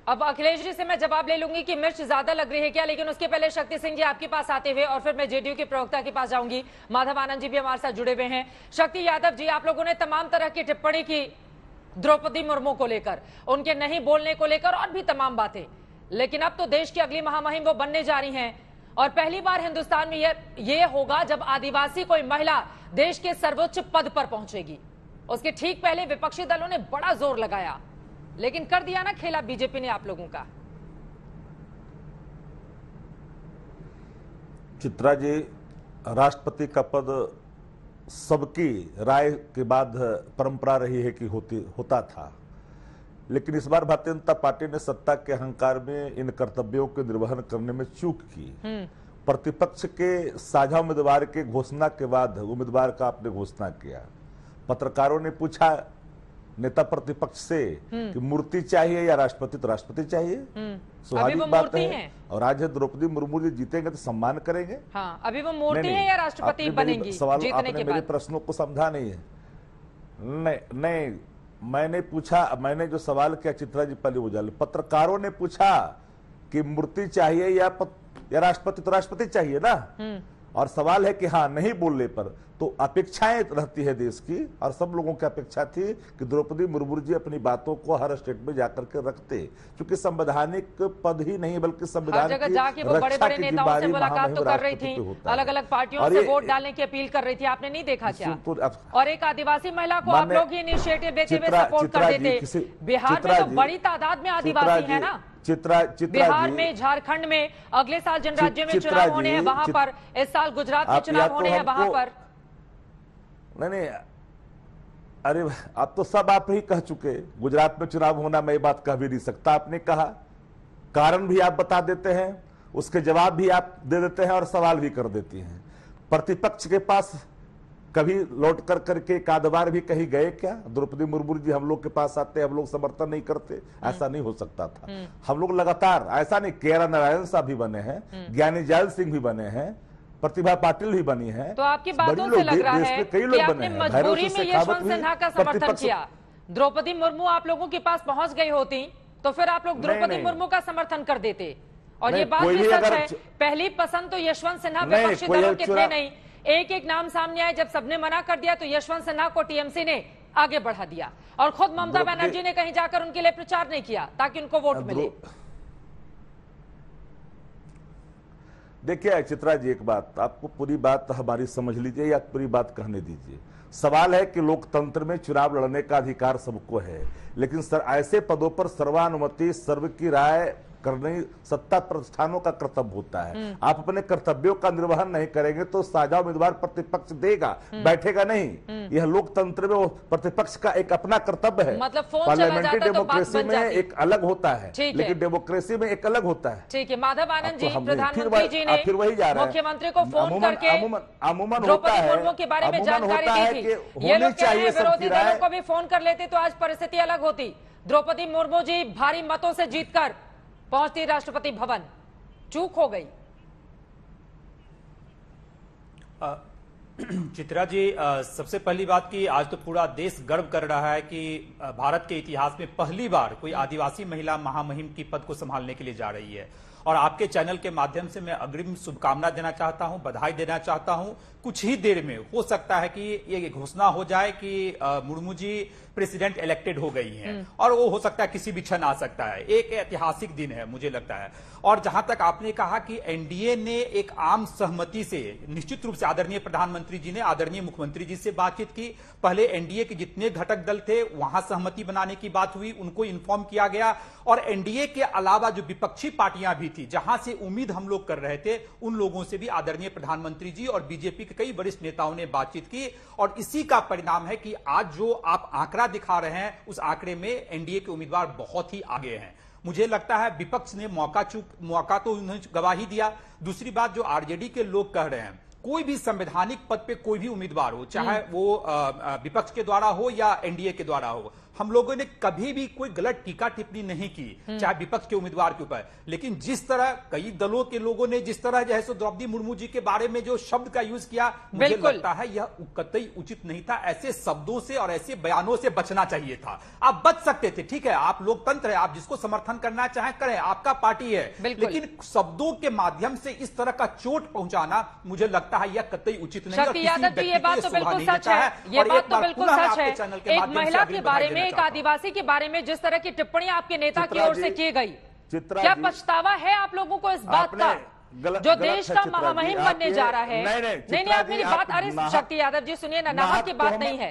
अब अखिलेश जी से मैं जवाब ले लूंगी कि मिर्च ज्यादा लग रही है क्या, लेकिन उसके पहले शक्ति सिंह जी आपके पास आते हुए और फिर मैं जेडीयू के प्रवक्ता के पास जाऊंगी। माधव आनंद जी भी हमारे साथ जुड़े हुए हैं। शक्ति यादव जी, आप लोगों ने तमाम तरह की टिप्पणी की द्रौपदी मुर्मू को लेकर, उनके नहीं बोलने को लेकर और भी तमाम बातें, लेकिन अब तो देश की अगली महामहिम वो बनने जा रही हैं और पहली बार हिंदुस्तान में ये होगा जब आदिवासी कोई महिला देश के सर्वोच्च पद पर पहुंचेगी। उसके ठीक पहले विपक्षी दलों ने बड़ा जोर लगाया, लेकिन कर दिया ना खेला बीजेपी ने आप लोगों का। चित्रा जी, राष्ट्रपति का पद सबकी राय के बाद परंपरा रही है कि होता था, लेकिन इस बार भारतीय जनता पार्टी ने सत्ता के अहंकार में इन कर्तव्यों के निर्वहन करने में चूक की। प्रतिपक्ष के साझा उम्मीदवार के घोषणा के बाद उम्मीदवार का आपने घोषणा किया। पत्रकारों ने पूछा नेता प्रतिपक्ष से कि मूर्ति चाहिए या राष्ट्रपति, तो राष्ट्रपति चाहिए, स्वाभाविक बात है। और आज द्रौपदी मुर्मू जी जीतेंगे तो सम्मान करेंगे। हाँ, अभी वो मूर्ति है या राष्ट्रपति बनेंगी? सवाल जीतने आपने मेरे प्रश्नों को समझा नहीं है। नहीं, मैंने पूछा, मैंने जो सवाल किया चित्रा जी पहले वो जान, पत्रकारों ने पूछा कि मूर्ति चाहिए या राष्ट्रपति, तो राष्ट्रपति चाहिए ना। और सवाल है कि हाँ नहीं बोलने पर तो अपेक्षाएं रहती है देश की, और सब लोगों की अपेक्षा थी कि द्रौपदी मुर्मू जी अपनी बातों को हर स्टेट में जाकर के रखते, क्योंकि संवैधानिक पद ही नहीं बल्कि संविधान की जाके वो बड़े-बड़े नेताओं से मुलाकात तो कर रही थी, अलग-अलग पार्टियों से वोट डालने की अपील कर रही थी, आपने नहीं देखा क्या? और एक आदिवासी महिला को आप लोग ही इनिशिएटिव देते हुए सपोर्ट कर देते। बिहार में तो बड़ी तादाद में आदिवासी है ना, बिहार में, झारखंड में, अगले साल जिन राज्यों में चुनाव होने हैं वहां पर, इस साल गुजरात में चुनाव होने हैं वहां पर। नहीं, अरे आप तो सब आप ही कह चुके, गुजरात में चुनाव होना मैं ये बात कह भी नहीं सकता। आपने कहा, कारण भी आप बता देते हैं, उसके जवाब भी आप दे देते हैं और सवाल भी कर देती हैं। प्रतिपक्ष के पास कभी लौट कर करके एक आध बार भी कहीं गए क्या? द्रौपदी मुर्मू जी हम लोग के पास आते, हम लोग समर्थन नहीं करते, ऐसा नहीं हो सकता था। हम लोग लगातार, ऐसा नहीं, केरा नारायण साहब भी बने हैं, ज्ञानी जैल सिंह भी बने हैं, प्रतिभा पाटिल भी बनी है। तो आपकी बातों से लग रहा है कि आपने मजबूरी में यशवंत सिन्हा का समर्थन किया। द्रौपदी मुर्मू आप लोगों के पास पहुंच गई होती तो फिर आप लोग द्रौपदी मुर्मू का समर्थन कर देते। और ये बात भी सच है, पहली पसंद तो यशवंत सिन्हा विपक्षी दलों के थे नहीं। एक एक नाम सामने आए, जब सबने मना कर दिया तो यशवंत सिन्हा को टीएमसी ने आगे बढ़ा दिया और खुद ममता बनर्जी ने कहीं जाकर उनके लिए प्रचार नहीं किया ताकि उनको वोट मिले। देखिए चित्रा जी, एक बात, आपको पूरी बात हमारी समझ लीजिए या पूरी बात कहने दीजिए। सवाल है कि लोकतंत्र में चुनाव लड़ने का अधिकार सबको है, लेकिन ऐसे पदों पर सर्वानुमति, सर्व की राय करने सत्ता प्रतिष्ठानों का कर्तव्य होता है। आप अपने कर्तव्यों का निर्वहन नहीं करेंगे तो साझा उम्मीदवार प्रतिपक्ष देगा, बैठेगा नहीं। यह लोकतंत्र में प्रतिपक्ष का एक अपना कर्तव्य है। मतलब पार्लियामेंट्री डेमोक्रेसी में एक अलग होता है, लेकिन डेमोक्रेसी में एक अलग होता है। ठीक है, माधव आनंद जी, प्रधानमंत्री जी ने फिर वही जा रहे हैं, मुख्यमंत्री को फोन करके अमूमन द्रौपदी मुर्मू के बारे में जानकारी दी थी। ये लोग कह रहे हैं विरोधी दलों को भी फोन कर लेते तो आज परिस्थिति अलग होती। द्रौपदी मुर्मू जी भारी मतों से जीतकर पहुंचती राष्ट्रपति भवन, चूक हो गई। चित्रा जी, सबसे पहली बात कि आज तो पूरा देश गर्व कर रहा है कि भारत के इतिहास में पहली बार कोई आदिवासी महिला महामहिम की पद को संभालने के लिए जा रही है। और आपके चैनल के माध्यम से मैं अग्रिम शुभकामना देना चाहता हूं, बधाई देना चाहता हूं। कुछ ही देर में हो सकता है कि ये घोषणा हो जाए कि मुर्मू जी प्रेसिडेंट इलेक्टेड हो गई हैं, और वो हो सकता है किसी भी क्षण आ सकता है। एक ऐतिहासिक दिन है मुझे लगता है। और जहां तक आपने कहा कि एनडीए ने एक आम सहमति से, निश्चित रूप से आदरणीय प्रधानमंत्री जी ने आदरणीय मुख्यमंत्री जी से बातचीत की। पहले एनडीए के जितने घटक दल थे वहां सहमति बनाने की बात हुई, उनको इन्फॉर्म किया गया। और एनडीए के अलावा जो विपक्षी पार्टियां भी थी, जहां से उम्मीद हम लोग कर रहे थे, उन लोगों से भी आदरणीय प्रधानमंत्री जी और बीजेपी के कई वरिष्ठ नेताओं ने बातचीत की। और इसी का परिणाम है कि आज जो आप आंकड़ा दिखा रहे हैं, उस आंकड़े में एनडीए के उम्मीदवार बहुत ही आगे हैं। मुझे लगता है विपक्ष ने मौका तो उन्हें गवा ही दिया। दूसरी बात, जो आरजेडी के लोग कह रहे हैं, कोई भी संवैधानिक पद पे कोई भी उम्मीदवार हो, चाहे वो विपक्ष के द्वारा हो या एनडीए के द्वारा हो, हम लोगों ने कभी भी कोई गलत टीका टिप्पणी नहीं की, चाहे विपक्ष के उम्मीदवार के ऊपर। लेकिन जिस तरह कई दलों के लोगों ने जिस तरह जो है सो द्रौपदी मुर्मू जी के बारे में जो शब्द का यूज किया, मुझे लगता है यह कतई उचित नहीं था। ऐसे शब्दों से और ऐसे बयानों से बचना चाहिए था। आप बच सकते थे, ठीक है, आप लोकतंत्र है, आप जिसको समर्थन करना चाहें करें, आपका पार्टी है, लेकिन शब्दों के माध्यम से इस तरह का चोट पहुंचाना मुझे लगता है यह कतई उचित नहीं है। शक्ति यादव जी, ये बात तो बिल्कुल सच है, ये बात तो बिल्कुल सच है। एक महिला के बारे में, एक आदिवासी के बारे में जिस तरह की टिप्पणी आपके नेता की ओर से की गई, क्या पछतावा है आप लोगों को इस बात का, जो देश का महामहिम बनने जा रहा है? नहीं, आप मेरी बात, अरे शक्ति यादव जी सुनिए ना, नाहक की बात नहीं है।